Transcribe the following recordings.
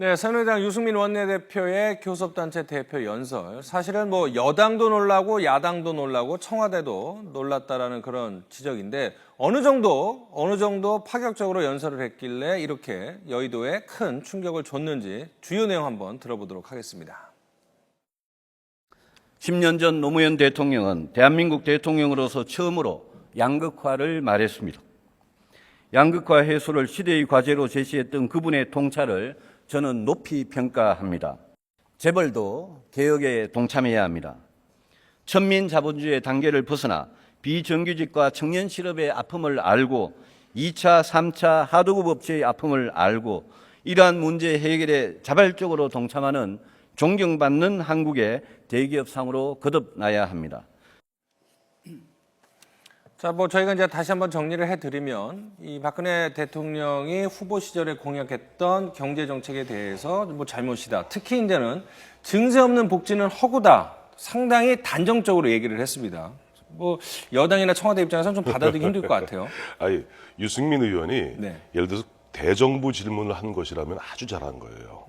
네, 새누리당 유승민 원내대표의 교섭단체 대표 연설. 사실은 뭐 여당도 놀라고 야당도 놀라고 청와대도 놀랐다라는 그런 지적인데 어느 정도 파격적으로 연설을 했길래 이렇게 여의도에 큰 충격을 줬는지 주요 내용 한번 들어보도록 하겠습니다. 10년 전 노무현 대통령은 대한민국 대통령으로서 처음으로 양극화를 말했습니다. 양극화 해소를 시대의 과제로 제시했던 그분의 통찰을 저는 높이 평가합니다. 재벌도 개혁에 동참해야 합니다. 천민 자본주의 단계를 벗어나 비정규직과 청년 실업의 아픔을 알고 2차, 3차 하도급 업체의 아픔을 알고 이러한 문제 해결에 자발적으로 동참하는 존경받는 한국의 대기업상으로 거듭나야 합니다. 자, 저희가 이제 다시 한번 정리를 해드리면 이 박근혜 대통령이 후보 시절에 공약했던 경제 정책에 대해서 잘못이다. 특히 이제는 증세 없는 복지는 허구다. 상당히 단정적으로 얘기를 했습니다. 여당이나 청와대 입장에서는 좀 받아들이기 힘들 것 같아요. 아니, 유승민 의원이 네. 예를 들어서 대정부 질문을 한 것이라면 아주 잘한 거예요.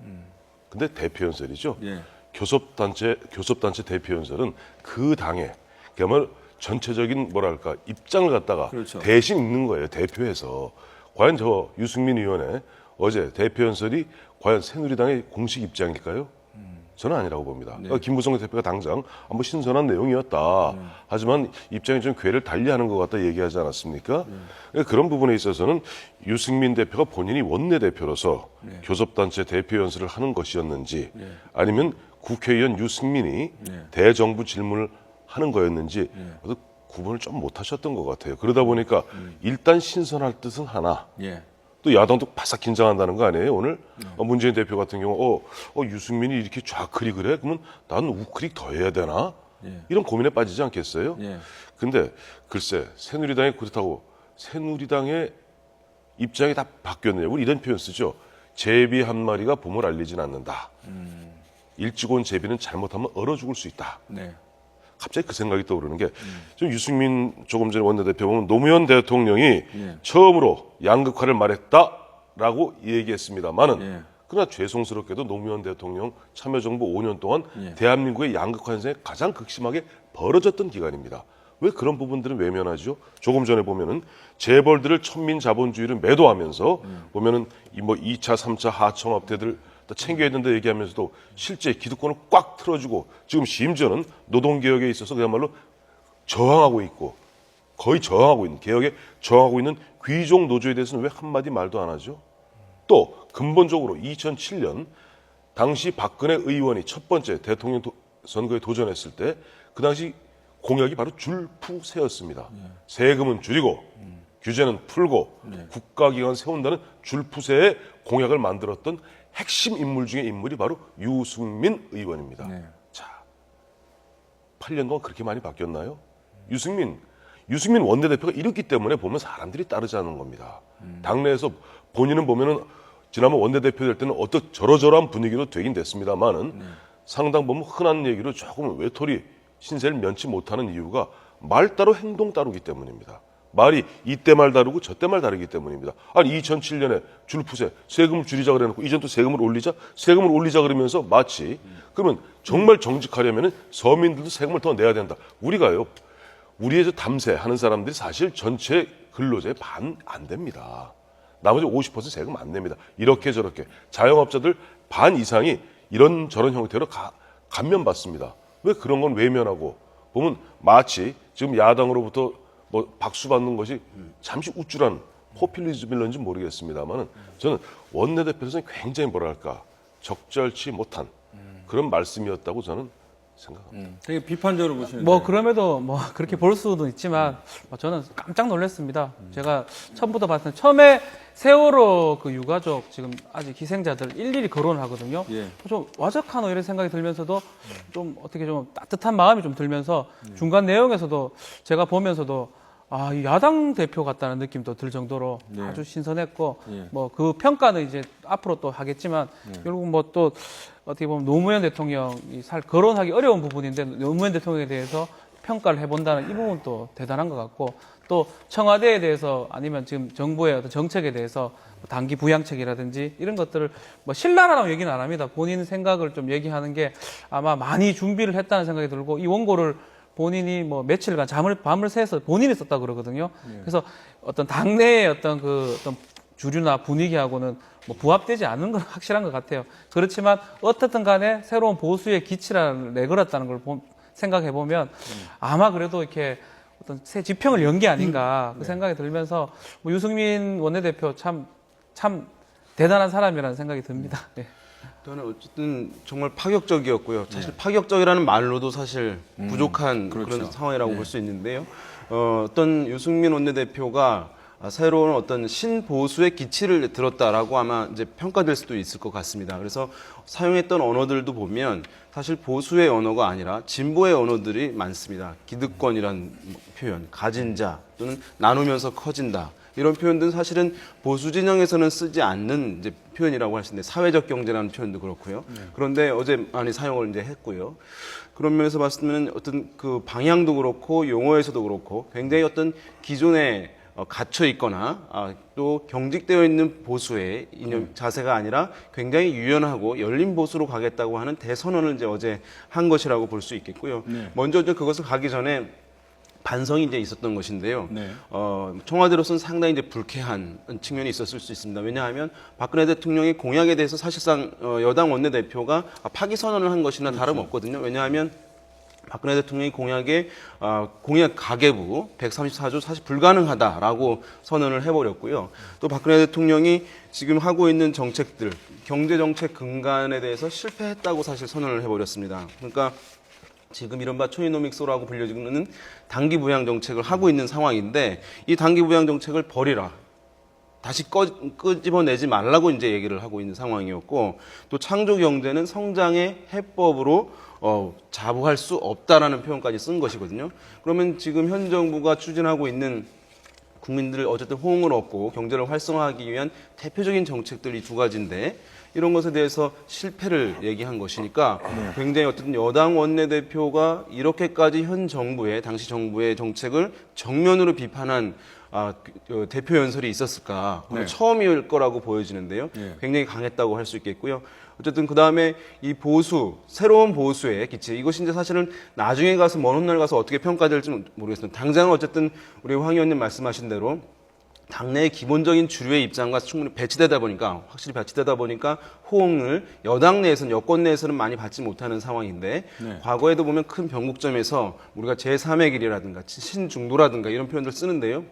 근데 대표 연설이죠. 예. 교섭단체 대표 연설은 그 당의 그야말로 전체적인 입장을 갖다가 그렇죠. 대신 읽는 거예요. 대표에서. 과연 저 유승민 의원의 어제 대표 연설이 과연 새누리당의 공식 입장일까요? 저는 아니라고 봅니다. 네. 그러니까 김무성 대표가 당장 한번 신선한 내용이었다. 하지만 입장이 좀 궤를 달리하는 것 같다 얘기하지 않았습니까? 그러니까 그런 부분에 있어서는 유승민 대표가 본인이 원내대표로서 교섭단체 대표 연설을 하는 것이었는지 아니면 국회의원 유승민이 대정부 질문을 하는 거였는지 구분을 좀 못하셨던 것 같아요. 그러다 보니까 일단 신선할 듯은 하나 예. 또 야당도 바싹 긴장한다는 거 아니에요? 오늘 문재인 대표 같은 경우 유승민이 이렇게 좌클이 그래? 그러면 나는 우클릭 더 해야 되나? 이런 고민에 빠지지 않겠어요? 예. 근데 글쎄 새누리당이 그렇다고 새누리당의 입장이 다 바뀌었네요. 우리 이런 표현 쓰죠. 제비 한 마리가 봄을 알리진 않는다. 일찍 온 제비는 잘못하면 얼어 죽을 수 있다. 네. 갑자기 그 생각이 떠오르는 게 지금 유승민 조금 전에 원내대표 보면 노무현 대통령이 처음으로 양극화를 말했다라고 얘기했습니다만은 그러나 죄송스럽게도 노무현 대통령 참여정부 5년 동안 대한민국의 양극화 현상이 가장 극심하게 벌어졌던 기간입니다. 왜 그런 부분들은 외면하죠? 조금 전에 보면은 재벌들을 천민 자본주의를 매도하면서 보면은 2차, 3차 하청업체들 챙겨야 된다 얘기하면서도 실제 기득권을 꽉 틀어주고 지금 심지어는 노동개혁에 있어서 그야말로 저항하고 있고 거의 저항하고 있는 개혁에 저항하고 있는 귀족 노조에 대해서는 왜 한마디 말도 안 하죠? 또 근본적으로 2007년 당시 박근혜 의원이 첫 번째 대통령 선거에 도전했을 때 그 당시 공약이 바로 줄푸세였습니다. 세금은 줄이고 규제는 풀고 국가기관 세운다는 줄푸세의 공약을 만들었던 핵심 인물 중에 인물이 바로 유승민 의원입니다. 자, 8년 동안 그렇게 많이 바뀌었나요? 유승민 원내대표가 이렇기 때문에 보면 사람들이 따르지 않는 겁니다. 당내에서 본인은 보면은 지난번 원내대표 될 때는 저러저러한 분위기로 되긴 됐습니다만은 상당 부분 흔한 얘기로 조금 외톨이 신세를 면치 못하는 이유가 말 따로 행동 따르기 때문입니다. 말이 이때 말 다르고 저때 말 다르기 때문입니다. 아니 2007년에 줄푸세 세금을 줄이자 그래놓고 이젠 또 세금을 올리자 그러면서 마치 그러면 정말 정직하려면 서민들도 세금을 더 내야 된다. 우리의 담세 하는 사람들이 사실 전체 근로자의 반 안 됩니다. 나머지 50% 세금 안 냅니다. 이렇게 저렇게 자영업자들 반 이상이 이런 저런 형태로 감면받습니다. 왜 그런 건 외면하고 보면 마치 지금 야당으로부터 박수 받는 것이 잠시 우쭐한 포퓰리즘일런지 모르겠습니다만은 저는 원내대표에서는 굉장히 적절치 못한 그런 말씀이었다고 저는 생각합니다. 되게 비판적으로 보시는데. 그럼에도 그렇게 볼 수도 있지만 저는 깜짝 놀랐습니다. 제가 처음부터 봤을 때 처음에 세월호 그 유가족 지금 아직 희생자들 일일이 거론을 하거든요. 좀 와적하노 이런 생각이 들면서도 좀 어떻게 좀 따뜻한 마음이 좀 들면서 중간 내용에서도 제가 보면서도 이 야당 대표 같다는 느낌도 들 정도로 아주 신선했고 그 평가는 이제 앞으로 또 하겠지만 결국 또 어떻게 보면 노무현 대통령이 거론하기 어려운 부분인데 노무현 대통령에 대해서 평가를 해본다는 이 부분도 대단한 것 같고 또 청와대에 대해서 아니면 지금 정부의 어떤 정책에 대해서 단기 부양책이라든지 이런 것들을 뭐 신랄하다고 얘기는 안 합니다. 본인 생각을 좀 얘기하는 게 아마 많이 준비를 했다는 생각이 들고 이 원고를 본인이 뭐 며칠간 밤을 새서 본인이 썼다 그러거든요. 그래서 어떤 당내의 어떤 어떤 주류나 분위기하고는 뭐 부합되지 않는 건 확실한 것 같아요. 그렇지만 어떻든 간에 새로운 보수의 기치를 내걸었다는 걸 생각해 보면 아마 그래도 이렇게 어떤 새 지평을 연 게 아닌가 그 생각이 들면서 뭐 유승민 원내대표 참 대단한 사람이라는 생각이 듭니다. 네. 저는 어쨌든 정말 파격적이었고요. 사실 파격적이라는 말로도 사실 부족한 그런 상황이라고 볼 수 있는데요. 어떤 유승민 원내대표가 새로운 어떤 신보수의 기치를 들었다라고 아마 이제 평가될 수도 있을 것 같습니다. 그래서 사용했던 언어들도 보면 사실 보수의 언어가 아니라 진보의 언어들이 많습니다. 기득권이란 표현, 가진 자 또는 나누면서 커진다. 이런 표현들은 사실은 보수 진영에서는 쓰지 않는 이제 표현이라고 할 수 있는데 사회적 경제라는 표현도 그렇고요. 그런데 어제 많이 사용을 이제 했고요. 그런 면에서 봤을 때는 어떤 그 방향도 그렇고 용어에서도 그렇고 굉장히 어떤 기존에 갇혀 있거나 또 경직되어 있는 보수의 이념 자세가 아니라 굉장히 유연하고 열린 보수로 가겠다고 하는 대선언을 이제 어제 한 것이라고 볼 수 있겠고요. 먼저 이제 그것을 가기 전에 반성이 이제 있었던 것인데요. 청와대로서는 상당히 이제 불쾌한 측면이 있었을 수 있습니다. 왜냐하면 박근혜 대통령의 공약에 대해서 사실상 여당 원내대표가 파기 선언을 한 것이나 다름없거든요. 왜냐하면 박근혜 대통령이 공약에 공약 가계부 134조 사실 불가능하다라고 선언을 해버렸고요. 또 박근혜 대통령이 지금 하고 있는 정책들, 경제정책 근간에 대해서 실패했다고 사실 선언을 해버렸습니다. 그러니까 지금 이른바 초이노믹스라고 불려지는 단기 부양 정책을 하고 있는 상황인데 이 단기 부양 정책을 버리라. 다시 끄집어내지 말라고 이제 얘기를 하고 있는 상황이었고 또 창조 경제는 성장의 해법으로 자부할 수 없다라는 표현까지 쓴 것이거든요. 그러면 지금 현 정부가 추진하고 있는 국민들 어쨌든 호응을 얻고 경제를 활성화하기 위한 대표적인 정책들이 두 가지인데 이런 것에 대해서 실패를 얘기한 것이니까 굉장히 어쨌든 여당 원내대표가 이렇게까지 현 정부의 당시 정부의 정책을 정면으로 비판한 대표 연설이 있었을까 처음일 거라고 보여지는데요. 굉장히 강했다고 할 수 있겠고요. 어쨌든 그 다음에 이 보수, 새로운 보수의 기치 이것이 이제 사실은 나중에 가서 먼 훗날 가서 어떻게 평가될지 모르겠습니다. 당장은 어쨌든 우리 황 의원님 말씀하신 대로 당내의 기본적인 주류의 입장과 충분히 확실히 배치되다 보니까 호응을 여당 내에서는 여권 내에서는 많이 받지 못하는 상황인데 과거에도 보면 큰 변곡점에서 우리가 제3의 길이라든가 신중도라든가 이런 표현들 쓰는데요.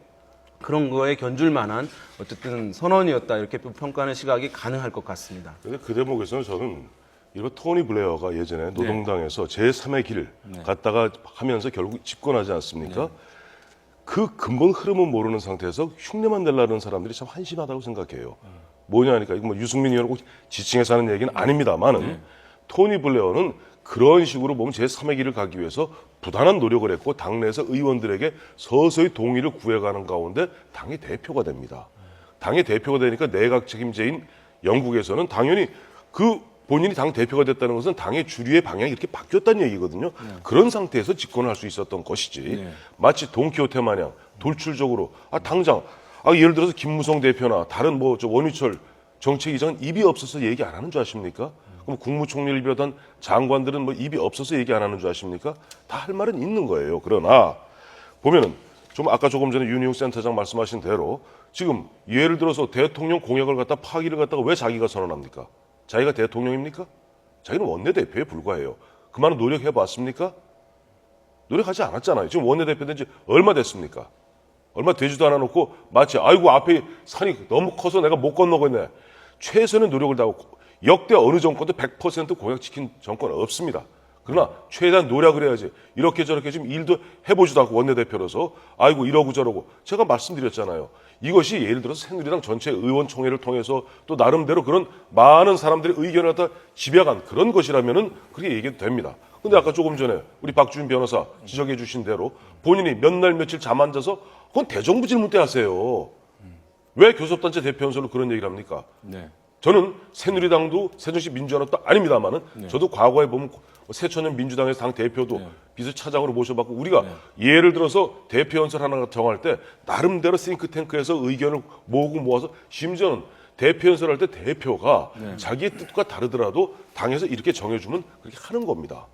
그런 거에 견줄 만한 어쨌든 선언이었다 이렇게 평가하는 시각이 가능할 것 같습니다. 그런데 그 대목에서는 저는 이거 토니 블레어가 예전에 노동당에서 제3의 길을 갔다가 하면서 결국 집권하지 않습니까? 그 근본 흐름은 모르는 상태에서 흉내만 내려는 사람들이 참 한심하다고 생각해요. 뭐냐 하니까 이거 뭐 유승민 의원하고 지칭해서 하는 얘기는 아닙니다만은 토니 블레어는 그런 식으로 보면 제3의 길을 가기 위해서 부단한 노력을 했고 당내에서 의원들에게 서서히 동의를 구해가는 가운데 당의 대표가 됩니다. 당의 대표가 되니까 내각 책임제인 영국에서는 당연히 그 본인이 당 대표가 됐다는 것은 당의 주류의 방향이 이렇게 바뀌었다는 얘기거든요. 그런 상태에서 집권을 할 수 있었던 것이지 마치 돈키호테 마냥 돌출적으로 당장 예를 들어서 김무성 대표나 다른 원유철 정책 이장은 입이 없어서 얘기 안 하는 줄 아십니까? 그럼 국무총리를 비롯한 장관들은 입이 없어서 얘기 안 하는 줄 아십니까? 다 할 말은 있는 거예요. 그러나 보면은 좀 아까 조금 전에 윤희용 센터장 말씀하신 대로 지금 예를 들어서 대통령 공약을 갖다 파기를 갖다가 왜 자기가 선언합니까? 자기가 대통령입니까? 자기는 원내대표에 불과해요. 그 많은 노력해봤습니까? 노력하지 않았잖아요. 지금 원내대표 된 지 얼마 됐습니까? 얼마 되지도 않아 놓고 마치 아이고 앞에 산이 너무 커서 내가 못 건너겠네. 최선의 노력을 다하고 역대 어느 정권도 100% 공약 지킨 정권 없습니다. 그러나 최대한 노력을 해야지. 이렇게 저렇게 지금 일도 해보지도 않고 원내대표로서 아이고 이러고 저러고 제가 말씀드렸잖아요. 이것이 예를 들어서 새누리당 전체 의원총회를 통해서 또 나름대로 그런 많은 사람들의 의견을 갖다 집약한 그런 것이라면은 그렇게 얘기해도 됩니다. 근데 아까 조금 전에 우리 박주인 변호사 지적해 주신 대로 본인이 몇 날 며칠 잠 안 자서 그건 대정부 질문 때 하세요. 왜 교섭단체 대표 연설로 그런 얘기를 합니까? 저는 새누리당도 새정치 민주연합도 아닙니다만은 저도 과거에 보면 새천년 민주당에서 당 대표도 비서차장으로 모셔봤고 우리가 예를 들어서 대표 연설 하나 정할 때 나름대로 싱크탱크에서 의견을 모으고 모아서 심지어는 대표 연설할 때 대표가 자기의 뜻과 다르더라도 당에서 이렇게 정해주면 그렇게 하는 겁니다.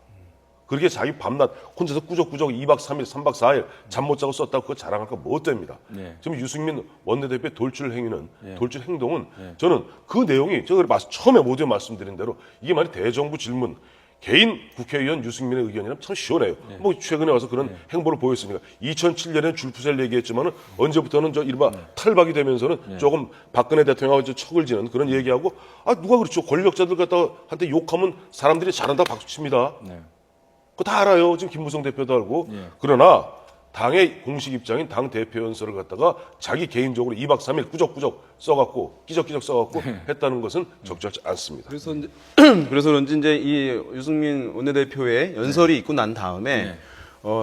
그렇게 자기 밤낮 혼자서 꾸적꾸적 2박 3일, 3박 4일 잠 못 자고 썼다고 그거 자랑할 거 못 됩니다. 지금 유승민 원내대표의 돌출 행위는, 돌출 행동은 저는 그 내용이 제가 처음에 모두에 말씀드린 대로 이게 만약 대정부 질문, 개인 국회의원 유승민의 의견이라면 참 시원해요. 뭐 최근에 와서 그런 행보를 보였으니까 2007년에 줄푸세를 얘기했지만은 언제부터는 저 이른바 탈박이 되면서는 조금 박근혜 대통령하고 척을 지는 그런 얘기하고 누가 그렇죠. 권력자들 갖다가 한테 욕하면 사람들이 잘한다 박수칩니다. 그거 다 알아요. 지금 김무성 대표도 알고. 그러나 당의 공식 입장인 당 대표 연설을 갖다가 자기 개인적으로 2박 3일 꾸적꾸적 써갖고 끼적끼적 써갖고 했다는 것은 적절치 않습니다. 그래서 이제 그래서 그런지 이제 이 유승민 원내대표의 연설이 있고 난 다음에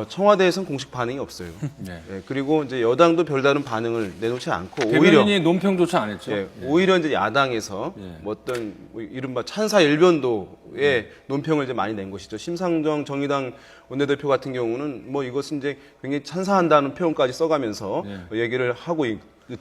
청와대에서는 공식 반응이 없어요. 예, 그리고 이제 여당도 별다른 반응을 내놓지 않고 오히려 대변인이 논평조차 안 했죠. 오히려 이제 야당에서 뭐 어떤 이른바 찬사 일변도의 논평을 이제 많이 낸 것이죠. 심상정 정의당 원내대표 같은 경우는 뭐 이것은 이제 굉장히 찬사한다는 표현까지 써가면서 얘기를 하고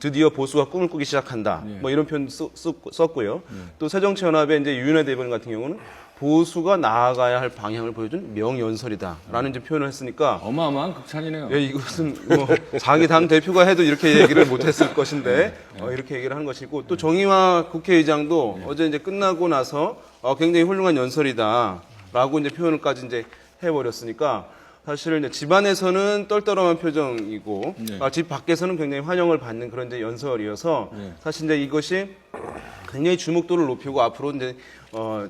드디어 보수가 꿈을 꾸기 시작한다. 뭐 이런 표현 썼고요. 또 새정치연합의 이제 유은혜 대변인 같은 경우는 보수가 나아가야 할 방향을 보여준 명연설이다라는 이제 표현을 했으니까 어마어마한 극찬이네요. 예, 이것은 뭐 자기 당 대표가 해도 이렇게 얘기를 못했을 것인데 이렇게 얘기를 한 것이고 또 정의화 국회의장도 어제 이제 끝나고 나서 굉장히 훌륭한 연설이다라고 이제 표현을까지 이제 해버렸으니까 사실은 이제 집안에서는 떨떠름한 표정이고 집 밖에서는 굉장히 환영을 받는 그런 이제 연설이어서 사실 이제 이것이 굉장히 주목도를 높이고 앞으로 이제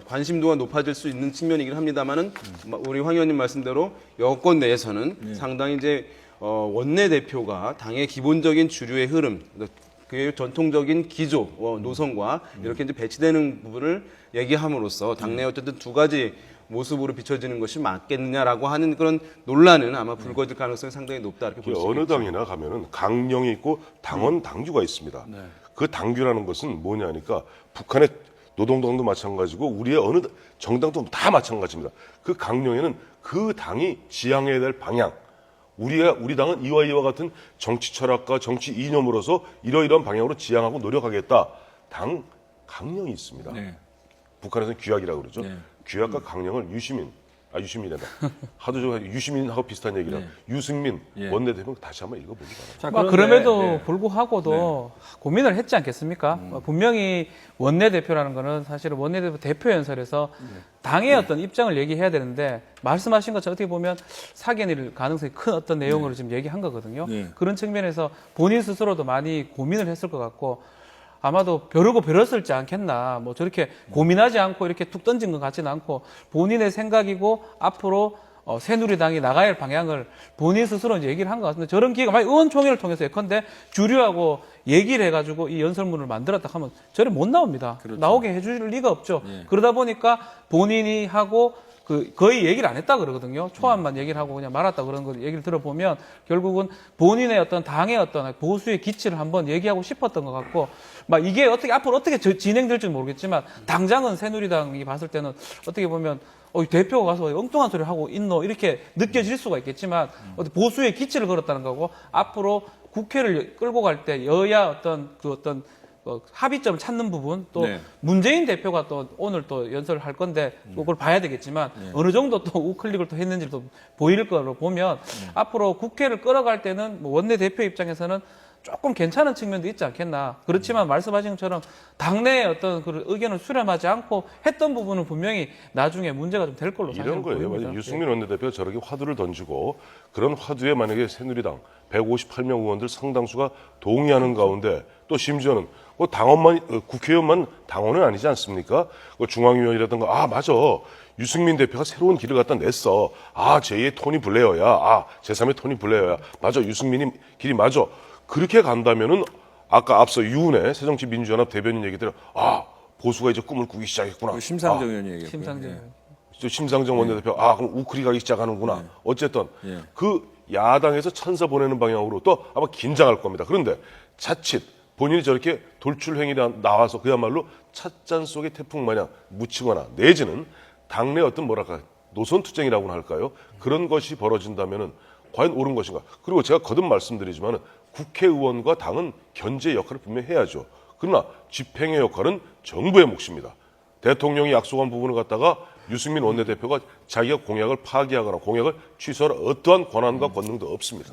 관심도가 높아질 수 있는 측면이긴 합니다만은 우리 황 의원님 말씀대로 여권 내에서는 상당히 이제 원내 대표가 당의 기본적인 주류의 흐름, 그 전통적인 기조, 노선과 이렇게 이제 배치되는 부분을 얘기함으로써 당내 어쨌든 두 가지 모습으로 비춰지는 것이 맞겠느냐라고 하는 그런 논란은 아마 불거질 가능성이 상당히 높다 이렇게 볼 수 있습니다. 어느 당이나 가면은 강령이 있고 당원 당규가 있습니다. 그 당규라는 것은 뭐냐니까 북한의 노동당도 마찬가지고 우리의 어느 정당도 다 마찬가지입니다. 그 강령에는 그 당이 지향해야 될 방향, 우리 당은 이와 같은 정치 철학과 정치 이념으로서 이러이러한 방향으로 지향하고 노력하겠다. 당 강령이 있습니다. 북한에서는 규약이라고 그러죠. 규약과 강령을 유시민이란다. 하도 좀 유시민하고 비슷한 얘기라. 유승민 원내대표 다시 한번 읽어보기 바랍니다. 자, 그럼에도 불구하고도 고민을 했지 않겠습니까? 분명히 원내대표라는 거는 사실은 원내대표 대표 연설에서 당의 어떤 입장을 얘기해야 되는데 말씀하신 것처럼 어떻게 보면 사견일 가능성이 큰 어떤 내용으로 지금 얘기한 거거든요. 그런 측면에서 본인 스스로도 많이 고민을 했을 것 같고 아마도 벼르고 벼렸을지 않겠나. 뭐 저렇게 고민하지 않고 이렇게 툭 던진 것 같지는 않고 본인의 생각이고 앞으로 새누리당이 나가야 할 방향을 본인 스스로 이제 얘기를 한 것 같은데 저런 기회가 만약 의원총회를 통해서 예컨대 주류하고 얘기를 해가지고 이 연설문을 만들었다 하면 저래 못 나옵니다. 나오게 해줄 리가 없죠. 그러다 보니까 본인이 하고 거의 얘기를 안 했다 그러거든요. 초안만 얘기를 하고 그냥 말았다 그런 걸 얘기를 들어보면 결국은 본인의 어떤 당의 어떤 보수의 기치를 한번 얘기하고 싶었던 것 같고 막 이게 앞으로 어떻게 진행될지는 모르겠지만 당장은 새누리당이 봤을 때는 어떻게 보면 대표가 가서 엉뚱한 소리를 하고 있노 이렇게 느껴질 수가 있겠지만 보수의 기치를 걸었다는 거고 앞으로 국회를 끌고 갈 때 여야 어떤 합의점을 찾는 부분 또 문재인 대표가 또 오늘 또 연설을 할 건데 그걸 봐야 되겠지만 어느 정도 또 우클릭을 또 했는지 또 보일 거로 보면 앞으로 국회를 끌어갈 때는 뭐 원내 대표 입장에서는 조금 괜찮은 측면도 있지 않겠나. 그렇지만 말씀하신 것처럼 당내의 어떤 그 의견을 수렴하지 않고 했던 부분은 분명히 나중에 문제가 좀 될 걸로 이런 거예요. 보입니다. 만약 유승민 원내대표가 저렇게 화두를 던지고 그런 화두에 만약에 새누리당 158명 의원들 상당수가 동의하는 가운데 또 심지어는 국회의원만 당원은 아니지 않습니까? 중앙위원이라든가 맞아. 유승민 대표가 새로운 길을 갖다 냈어. 제2의 토니 블레어야. 제3의 토니 블레어야. 맞아. 유승민이 길이 맞아. 그렇게 간다면은 아까 앞서 유은혜 새정치민주연합 대변인 얘기대로 보수가 이제 꿈을 꾸기 시작했구나. 심상정 의원이 얘기했고요. 심상정 원내대표 그럼 우클이 가기 시작하는구나. 어쨌든 그 야당에서 천사 보내는 방향으로 또 아마 긴장할 겁니다. 그런데 자칫 본인이 저렇게 돌출 행위에 나와서 그야말로 찻잔 속의 태풍 마냥 묻히거나 내지는 당내 어떤 노선 투쟁이라고나 할까요? 그런 것이 벌어진다면은 과연 옳은 것인가? 그리고 제가 거듭 말씀드리지만은 국회의원과 당은 견제 역할을 분명히 해야죠. 그러나 집행의 역할은 정부의 몫입니다. 대통령이 약속한 부분을 갖다가 유승민 원내대표가 자기가 공약을 파기하거나 공약을 취소할 어떠한 권한과 권능도 없습니다.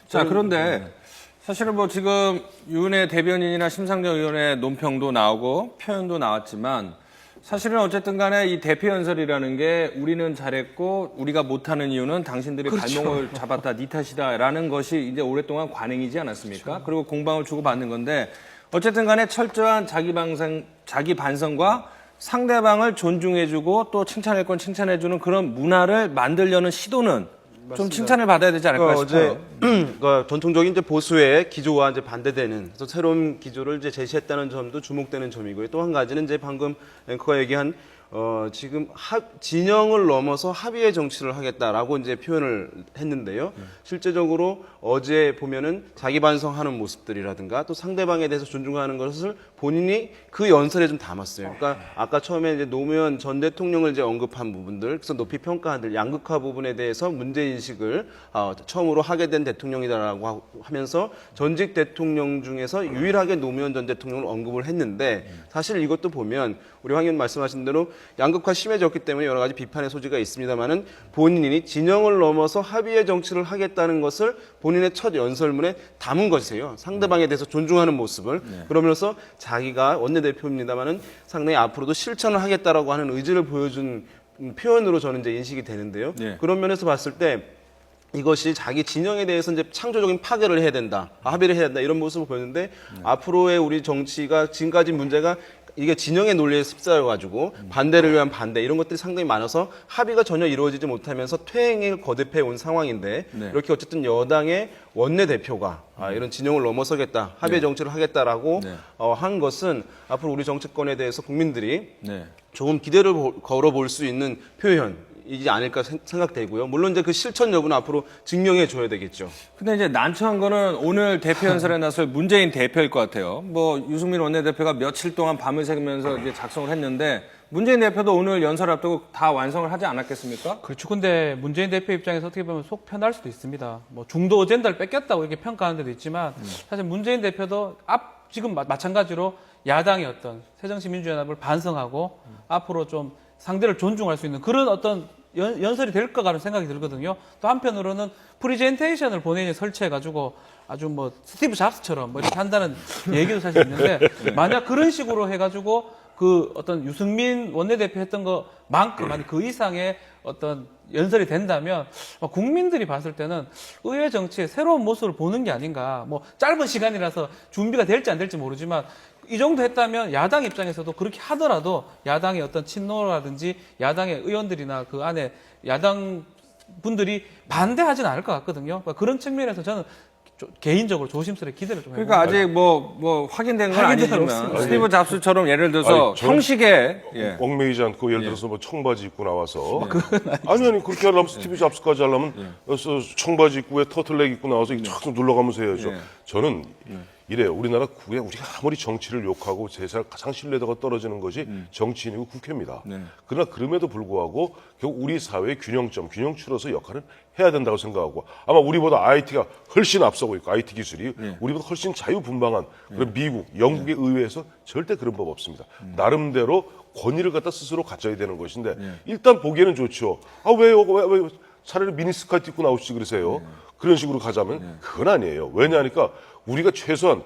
자, 그런데 사실은 뭐 지금 유은혜 대변인이나 심상정 의원의 논평도 나오고 표현도 나왔지만 사실은 어쨌든 간에 이 대표 연설이라는 게 우리는 잘했고 우리가 못하는 이유는 당신들이 발목을 잡았다, 니 탓이다라는 것이 이제 오랫동안 관행이지 않았습니까? 그리고 공방을 주고받는 건데 어쨌든 간에 철저한 자기 반성과 상대방을 존중해주고 또 칭찬할 건 칭찬해주는 그런 문화를 만들려는 시도는 좀 칭찬을 받아야 되지 않을까 싶어요. 그러니까 전통적인 이제 보수의 기조와 이제 반대되는 그래서 새로운 기조를 이제 제시했다는 점도 주목되는 점이고요. 또 한 가지는 이제 방금 앵커가 얘기한 지금 진영을 넘어서 합의의 정치를 하겠다라고 이제 표현을 했는데요. 실제적으로 어제 보면은 자기 반성하는 모습들이라든가 또 상대방에 대해서 존중하는 것을 본인이 그 연설에 좀 담았어요. 그러니까 아까 처음에 이제 노무현 전 대통령을 이제 언급한 부분들, 그래서 높이 평가한 양극화 부분에 대해서 문제 인식을 처음으로 하게 된 대통령이다라고 하면서 전직 대통령 중에서 유일하게 노무현 전 대통령을 언급을 했는데 사실 이것도 보면 우리 황 의원 말씀하신 대로 양극화 심해졌기 때문에 여러 가지 비판의 소지가 있습니다만은 본인이 진영을 넘어서 합의의 정치를 하겠다는 것을 본인의 첫 연설문에 담은 것이에요. 상대방에 대해서 존중하는 모습을 그러면서 자기가 원내대표입니다만은 상당히 앞으로도 실천을 하겠다라고 하는 의지를 보여준 표현으로 저는 이제 인식이 되는데요. 그런 면에서 봤을 때 이것이 자기 진영에 대해서 이제 창조적인 파괴를 해야 된다, 합의를 해야 된다 이런 모습을 보였는데 앞으로의 우리 정치가 지금까지 문제가 이게 진영의 논리에 휩싸여가지고 반대를 위한 반대 이런 것들이 상당히 많아서 합의가 전혀 이루어지지 못하면서 퇴행을 거듭해 온 상황인데 이렇게 어쨌든 여당의 원내대표가 이런 진영을 넘어서겠다, 합의 정치를 하겠다라고 한 것은 앞으로 우리 정치권에 대해서 국민들이 조금 기대를 걸어볼 수 있는 표현이지 않을까 생각되고요. 물론 이제 그 실천 여부는 앞으로 증명해 줘야 되겠죠. 근데 이제 난처한 거는 오늘 대표 연설에 나설 문재인 대표일 것 같아요. 뭐 유승민 원내대표가 며칠 동안 밤을 새면서 이제 작성을 했는데 문재인 대표도 오늘 연설 앞두고 다 완성을 하지 않았겠습니까? 그렇죠. 근데 문재인 대표 입장에서 어떻게 보면 속 편할 수도 있습니다. 뭐 중도 어젠다를 뺏겼다고 이렇게 평가하는 데도 있지만 사실 문재인 대표도 지금 마찬가지로 야당의 어떤 새정치민주연합을 반성하고 앞으로 좀 상대를 존중할 수 있는 그런 어떤 연설이 될 거라는 생각이 들거든요. 또 한편으로는 프리젠테이션을 본인이 설치해가지고 아주 뭐 스티브 잡스처럼 뭐 이렇게 한다는 얘기도 사실 있는데 만약 그런 식으로 해가지고 그 어떤 유승민 원내대표 했던 것만큼 아니 그 이상의 어떤 연설이 된다면 국민들이 봤을 때는 의회 정치의 새로운 모습을 보는 게 아닌가. 뭐 짧은 시간이라서 준비가 될지 안 될지 모르지만 이 정도 했다면 야당 입장에서도 그렇게 하더라도 야당의 어떤 친노라든지 야당의 의원들이나 그 안에 야당 분들이 반대하지는 않을 것 같거든요. 그런 측면에서 저는 개인적으로 조심스레 기대를 좀 해봅니다. 그러니까 아직 뭐 확인된 건 확인된 건 아니지만 없습니다. 스티브 잡스처럼 예를 들어서 형식에 얽매이지 않고 예를 들어서 뭐 청바지 입고 나와서 아니 그렇게 하려면 스티브 잡스까지 하려면 청바지 입고 왜 터틀넥 입고 나와서 촥 눌러가면서 해야죠. 저는 이래요. 우리나라 국회 우리가 아무리 정치를 욕하고 세상 가장 신뢰도가 떨어지는 것이 정치인이고 국회입니다. 그러나 그럼에도 불구하고 결국 우리 사회의 균형추로서 역할은 해야 된다고 생각하고 아마 우리보다 IT가 훨씬 앞서고 있고 IT 기술이 우리보다 훨씬 자유분방한 그런 미국, 영국의 의회에서 절대 그런 법 없습니다. 나름대로 권위를 갖다 스스로 갖춰야 되는 것인데 일단 보기에는 좋죠. 왜 차라리 미니스커트 입고 나오시지 그러세요. 그런 식으로 가자면 그건 아니에요. 왜냐하니까 우리가 최소한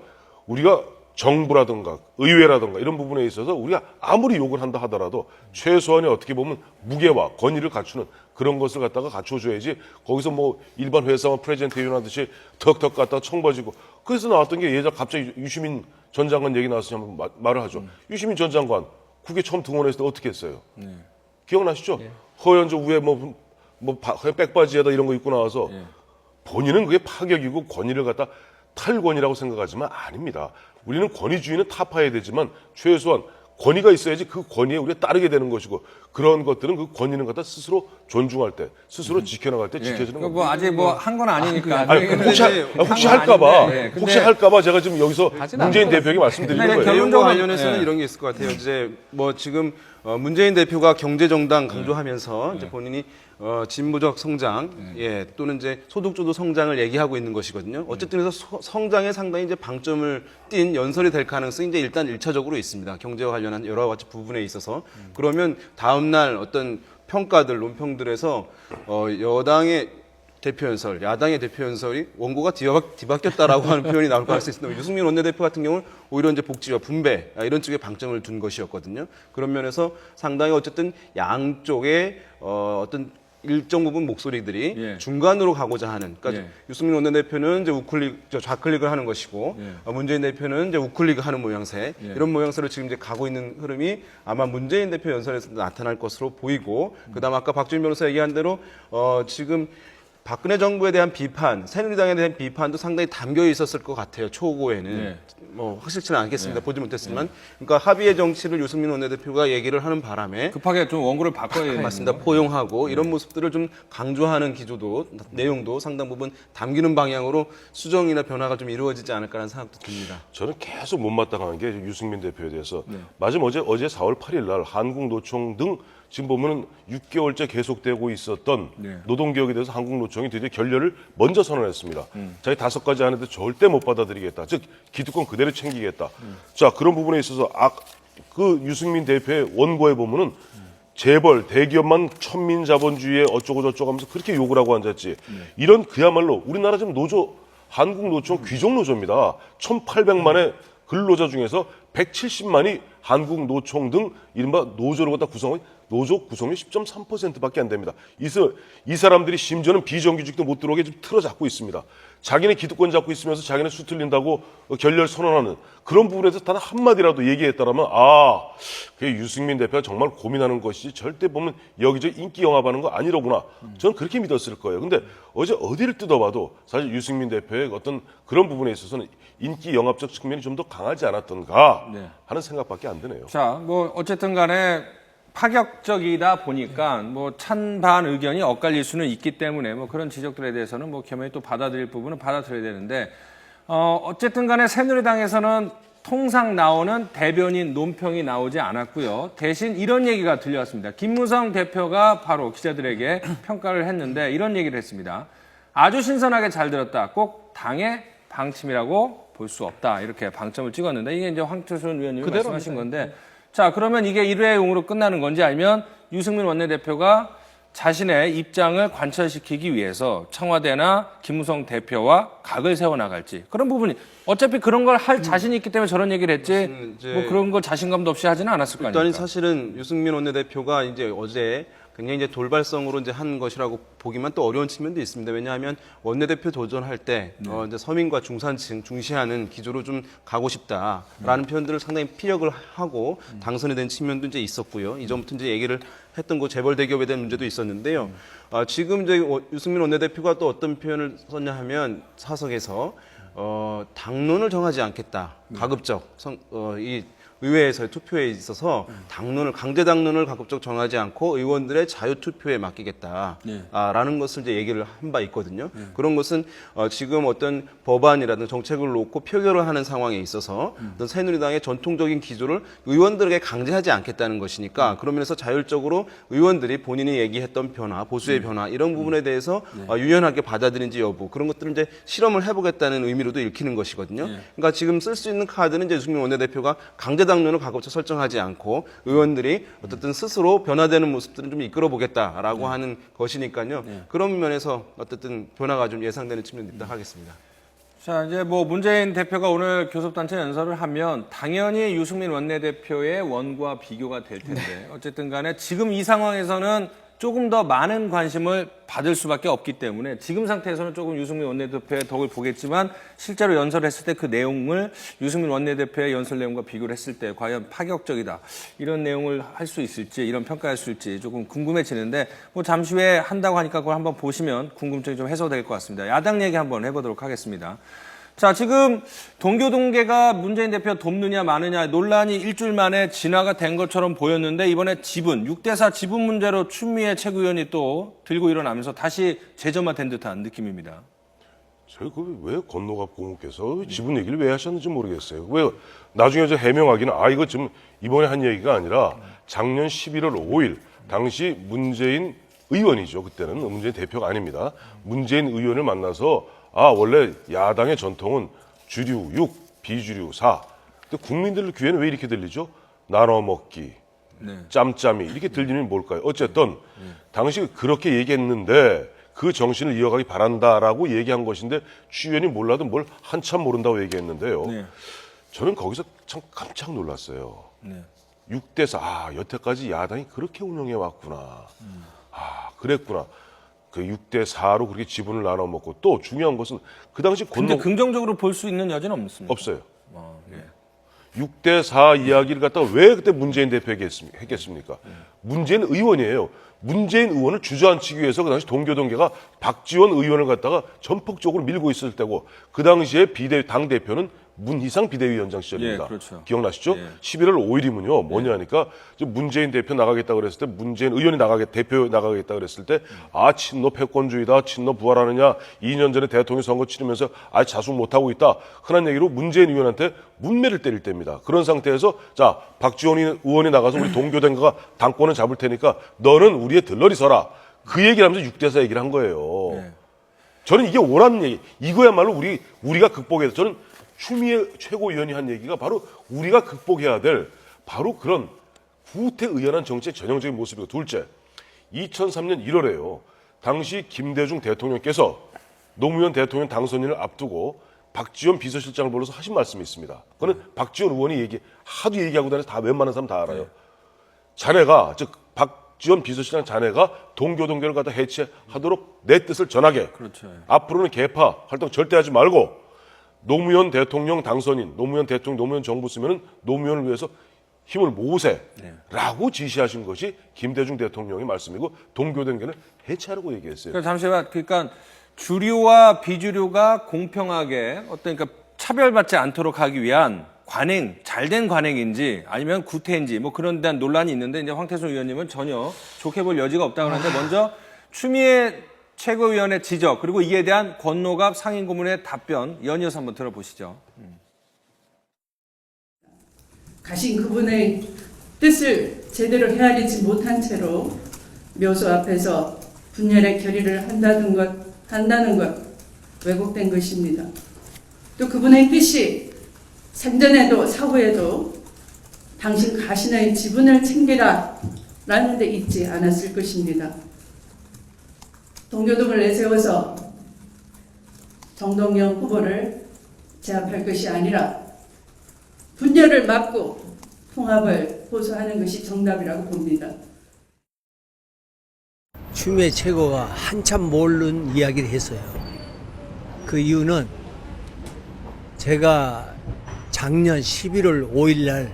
우리가 정부라든가 의회라든가 이런 부분에 있어서 우리가 아무리 욕을 한다 하더라도 최소한의 어떻게 보면 무게와 권위를 갖추는 그런 것을 갖다가 갖춰줘야지 거기서 뭐 일반 회사만 프레젠테이션 하듯이 턱턱 갖다가 청바지고 그래서 나왔던 게 예전 갑자기 유시민 전 장관 얘기 나와서 한번 말을 하죠. 유시민 전 장관 국회 처음 등원했을 때 어떻게 했어요? 기억나시죠? 허연저 위에 뭐 백바지에다 이런 거 입고 나와서 본인은 그게 파격이고 권위를 갖다 탈권이라고 생각하지만 아닙니다. 우리는 권위주의는 타파해야 되지만 최소한 권위가 있어야지 그 권위에 우리가 따르게 되는 것이고 그런 것들은 그 권위는 갖다 스스로 존중할 때 스스로 지켜나갈 때 지켜지는 겁니다. 뭐 아직 뭐 한 건 아니니까. 혹시 할까봐 혹시 할까봐 제가 지금 여기서 문재인 대표에게 말씀드리는 거예요. 결론과 관련해서는 이런 게 있을 것 같아요. 이제 뭐 지금 문재인 대표가 경제정당 강조하면서 이제 본인이 진보적 성장, 또는 이제 소득주도 성장을 얘기하고 있는 것이거든요. 어쨌든 그래서 성장에 상당히 이제 방점을 띈 연설이 될 가능성이 이제 일단 1차적으로 있습니다. 경제와 관련한 여러 가지 부분에 있어서. 그러면 다음날 어떤 평가들, 논평들에서 여당의 대표 연설, 야당의 대표 연설이 원고가 뒤바뀌었다라고 하는 표현이 나올 가능성이 있습니다. 유승민 원내대표 같은 경우는 오히려 이제 복지와 분배 이런 쪽에 방점을 둔 것이었거든요. 그런 면에서 상당히 어쨌든 양쪽의 어떤 일정 부분 목소리들이 중간으로 가고자 하는, 그러니까 유승민 원내대표는 이제 좌클릭을 하는 것이고, 문재인 대표는 이제 우클릭을 하는 모양새, 이런 모양새로 지금 이제 가고 있는 흐름이 아마 문재인 대표 연설에서 나타날 것으로 보이고, 그다음 아까 박주민 변호사 얘기한 대로 지금 박근혜 정부에 대한 비판, 새누리당에 대한 비판도 상당히 담겨 있었을 것 같아요. 초고에는 뭐 확실치는 않겠습니다. 보지 못했지만, 그러니까 합의의 정치를 유승민 원내대표가 얘기를 하는 바람에 급하게 좀 원고를 바꿔야 맞습니다. 포용하고 이런 모습들을 좀 강조하는 기조도 내용도 상당 부분 담기는 방향으로 수정이나 변화가 좀 이루어지지 않을까라는 생각도 듭니다. 저는 계속 못마땅한 게 유승민 대표에 대해서 마침 어제 4월 8일 날 한국노총 등 지금 보면은 6개월째 계속되고 있었던 노동개혁에 대해서 한국노총이 드디어 결렬을 먼저 선언했습니다. 자기 5가지 안에도 절대 못 받아들이겠다. 즉 기득권 그대로 챙기겠다. 자, 그런 부분에 있어서 그 유승민 대표의 원고에 보면은 재벌 대기업만 천민자본주의에 어쩌고 저쩌고 하면서 그렇게 욕을 하고 앉았지. 이런 그야말로 우리나라 지금 한국노총 귀족노조입니다. 1,800만의 근로자 중에서 170만이 한국노총 등 이른바 노조를 갖다 구성한 노조 구성률 10.3%밖에 안 됩니다. 이 사람들이 심지어는 비정규직도 못 들어오게 좀 틀어잡고 있습니다. 자기네 기득권 잡고 있으면서 자기네 수 틀린다고 결렬 선언하는 그런 부분에서 단 한마디라도 얘기했다라면 그게 유승민 대표가 정말 고민하는 것이 절대 보면 여기저기 인기 영합하는 거 아니로구나. 저는 그렇게 믿었을 거예요. 근데 어제 어디를 뜯어봐도 사실 유승민 대표의 어떤 그런 부분에 있어서는 인기 영합적 측면이 좀 더 강하지 않았던가 하는 생각밖에 안 드네요. 자, 뭐 어쨌든 간에 파격적이다 보니까 뭐 찬반 의견이 엇갈릴 수는 있기 때문에 뭐 그런 지적들에 대해서는 뭐 겸허히 또 받아들일 부분은 받아들여야 되는데 어쨌든 간에 새누리당에서는 통상 나오는 대변인 논평이 나오지 않았고요. 대신 이런 얘기가 들려왔습니다. 김무성 대표가 바로 기자들에게 평가를 했는데 이런 얘기를 했습니다. 아주 신선하게 잘 들었다. 꼭 당의 방침이라고 볼 수 없다. 이렇게 방점을 찍었는데 이게 이제 황태순 의원님이 말씀하신 건데 자, 그러면 이게 일회용으로 끝나는 건지 아니면 유승민 원내대표가 자신의 입장을 관철시키기 위해서 청와대나 김무성 대표와 각을 세워나갈지 그런 부분이 어차피 그런 걸 할 자신이 있기 때문에 저런 얘기를 했지 뭐 그런 거 자신감도 없이 하지는 않았을 거 아닙니까? 일단 사실은 유승민 원내대표가 이제 어제 굉장히 이제 돌발성으로 이제 한 것이라고 보기만 또 어려운 측면도 있습니다. 왜냐하면 원내대표 도전할 때 이제 서민과 중산층 중시하는 기조로 좀 가고 싶다라는 표현들을 상당히 피력을 하고 당선이 된 측면도 이제 있었고요. 이전부터 이제 얘기를 했던 거 재벌 대기업에 대한 문제도 있었는데요. 지금 이제 유승민 원내대표가 또 어떤 표현을 썼냐 하면 사석에서 당론을 정하지 않겠다. 가급적 이 의회에서의 투표에 있어서 강제 당론을 가급적 정하지 않고 의원들의 자유 투표에 맡기겠다라는 것을 이제 얘기를 한 바 있거든요. 그런 것은 지금 어떤 법안이라든가 정책을 놓고 표결을 하는 상황에 있어서 어떤 새누리당의 전통적인 기조를 의원들에게 강제하지 않겠다는 것이니까 그런 면에서 자율적으로 의원들이 본인이 얘기했던 변화, 보수의 변화 이런 부분에 대해서 유연하게 받아들인지 여부 그런 것들을 이제 실험을 해보겠다는 의미로도 읽히는 것이거든요. 그러니까 지금 쓸 수 있는 카드는 이제 유승민 원내대표가 강제 당론을 가급적 설정하지 않고 의원들이 어쨌든 스스로 변화되는 모습들은 좀 이끌어 보겠다라고 하는 것이니까요. 그런 면에서 어쨌든 변화가 좀 예상되는 측면이 있다 하겠습니다. 자, 이제 뭐 문재인 대표가 오늘 교섭단체 연설을 하면 당연히 유승민 원내대표의 원고와 비교가 될 텐데 어쨌든 간에 지금 이 상황에서는 조금 더 많은 관심을 받을 수밖에 없기 때문에 지금 상태에서는 조금 유승민 원내대표의 덕을 보겠지만 실제로 연설했을 때 그 내용을 유승민 원내대표의 연설 내용과 비교를 했을 때 과연 파격적이다 이런 내용을 할 수 있을지 이런 평가할 수 있을지 조금 궁금해지는데 뭐 잠시 후에 한다고 하니까 그걸 한번 보시면 궁금증이 좀 해소될 것 같습니다. 야당 얘기 한번 해보도록 하겠습니다. 자, 지금 동교동계가 문재인 대표 돕느냐 마느냐 논란이 일주일 만에 진화가 된 것처럼 보였는데 이번에 지분, 6대4 지분 문제로 추미애 최고위원이 또 들고 일어나면서 다시 재점화된 듯한 느낌입니다. 저희 왜 건노갑 고모께서 지분 얘기를 왜 하셨는지 모르겠어요. 왜 나중에 저 해명하기는 이거 지금 이번에 한 얘기가 아니라 작년 11월 5일 당시 문재인 의원이죠. 그때는 문재인 대표가 아닙니다. 문재인 의원을 만나서 원래 야당의 전통은 주류 6, 비주류 4. 근데 국민들 귀에는 왜 이렇게 들리죠? 나눠 먹기, 짬짬이 이렇게 들리는 뭘까요? 어쨌든 당시 그렇게 얘기했는데 그 정신을 이어가기 바란다라고 얘기한 것인데 추 의원이 몰라도 뭘 한참 모른다고 얘기했는데요. 저는 거기서 참 깜짝 놀랐어요. 6대4 여태까지 야당이 그렇게 운영해 왔구나. 그랬구나. 그 6대4로 그렇게 지분을 나눠 먹고 또 중요한 것은 그 당시 근데 긍정적으로 볼 수 있는 여지는 없습니다. 없어요. 6대4 이야기를 갖다가 왜 그때 문재인 대표에게 했겠습니까? 문재인 의원이에요. 문재인 의원을 주저앉히기 위해서 그 당시 동교동계가 박지원 의원을 갖다가 전폭적으로 밀고 있을 때고 그 당시에 당 대표는 문희상 비대위원장 시절입니다. 예, 그렇죠. 기억나시죠? 11월 5일이면요. 뭐냐 하니까 문재인 대표 나가겠다 그랬을 때 문재인 의원이 대표 나가겠다 그랬을 때 친노 패권주의다. 친노 부활하느냐. 2년 전에 대통령 선거 치르면서 자숙 못하고 있다. 흔한 얘기로 문재인 의원한테 문매를 때릴 때입니다. 그런 상태에서 자 박지원 의원이 나가서 우리 동교동계가 당권을 잡을 테니까 너는 우리의 들러리 서라. 그 얘기를 하면서 6대4 얘기를 한 거예요. 저는 이게 옳은 얘기. 이거야말로 우리가 극복해서 저는 추미애 최고위원이 한 얘기가 바로 우리가 극복해야 될 바로 그런 구태의연한 정치의 전형적인 모습이고 둘째, 2003년 1월에요. 당시 김대중 대통령께서 노무현 대통령 당선인을 앞두고 박지원 비서실장을 불러서 하신 말씀이 있습니다. 그거는 박지원 의원이 하도 얘기하고 다녀서 다 웬만한 사람 다 알아요. 자네가, 즉 박지원 비서실장 자네가 동교동계를 갖다 해체하도록 내 뜻을 전하게. 그렇죠. 앞으로는 개파 활동 절대 하지 말고 노무현 대통령 당선인, 노무현 정부 쓰면은 노무현을 위해서 힘을 모으세라고 지시하신 것이 김대중 대통령의 말씀이고 동교동계는 해체하라고 얘기했어요. 그러니까 주류와 비주류가 공평하게 그러니까 차별받지 않도록 하기 위한 잘된 관행인지 아니면 구태인지 그런 데한 논란이 있는데 이제 황태순 의원님은 전혀 좋게 볼 여지가 없다고 하는데 먼저 추미애 최고위원의 지적 그리고 이에 대한 권노갑 상임고문의 답변 연이어서 한번 들어보시죠. 가신 그분의 뜻을 제대로 헤아리지 못한 채로 묘소 앞에서 분열의 결의를 한다는 것 왜곡된 것입니다. 또 그분의 뜻이 생전에도 사후에도 당신 가신의 지분을 챙기라 라는 데 있지 않았을 것입니다. 동교동을 내세워서 정동영 후보를 제압할 것이 아니라 분열을 막고 통합을 호소하는 것이 정답이라고 봅니다. 추미애 최고가 한참 모르는 이야기를 했어요. 그 이유는 제가 작년 11월 5일 날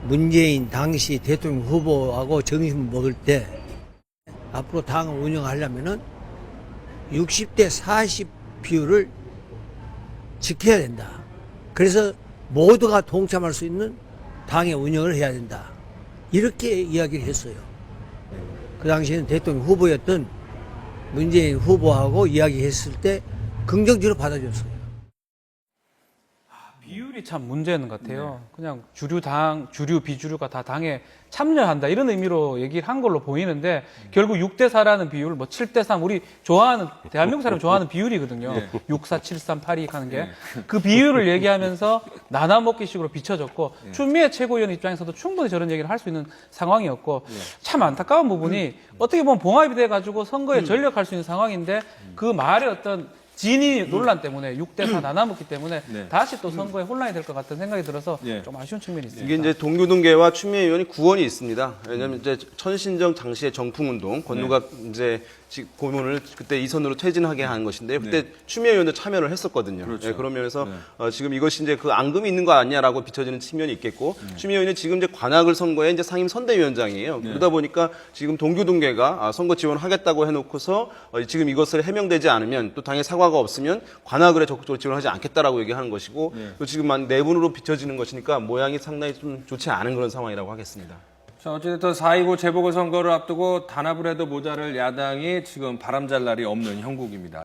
문재인 당시 대통령 후보하고 점심 먹을 때 앞으로 당을 운영하려면은 60대 40 비율을 지켜야 된다. 그래서 모두가 동참할 수 있는 당의 운영을 해야 된다. 이렇게 이야기를 했어요. 그 당시에는 대통령 후보였던 문재인 후보하고 이야기했을 때 긍정적으로 받아줬어요. 비율이 참 문제인 것 같아요. 그냥 주류, 비주류가 다 당에 참여한다 이런 의미로 얘기를 한 걸로 보이는데 결국 6대4라는 비율, 7대3 우리 좋아하는 대한민국 사람 좋아하는 비율이거든요. 6, 4, 7, 3, 8, 2 하는 게 그 비율을 얘기하면서 나눠먹기식으로 비춰졌고 추미애 최고위원 입장에서도 충분히 저런 얘기를 할 수 있는 상황이었고 참 안타까운 부분이 어떻게 보면 봉합이 돼가지고 선거에 전력할 수 있는 상황인데 그 말의 어떤 진위 논란 때문에 6대4 나눠먹기 때문에 다시 또 선거에 혼란이 될 것 같은 생각이 들어서 좀 아쉬운 측면이 있습니다. 이게 이제 동교동계와 추미애 의원이 구원이 있습니다. 왜냐하면 이제 천신정 당시의 정풍운동 권노갑 이제 고문을 그때 이선으로 퇴진하게 한 것인데 그때 추미애 의원도 참여를 했었거든요. 그렇죠. 그러면서 지금 이것이 이제 그 앙금이 있는 거 아니냐라고 비춰지는 측면이 있겠고 추미애 의원이 지금 이제 관악을 선거에 이제 상임 선대위원장이에요. 그러다 보니까 지금 동교동계가 선거 지원하겠다고 해놓고서 지금 이것을 해명되지 않으면 또 당의 사과가 없으면 관악을에 적극적으로 지원하지 않겠다라고 얘기하는 것이고 또 지금 내분으로 비춰지는 것이니까 모양이 상당히 좀 좋지 않은 그런 상황이라고 하겠습니다. 자, 어쨌든 4.29 재보궐선거를 앞두고 단합을 해도 모자랄 야당이 지금 바람잘 날이 없는 형국입니다.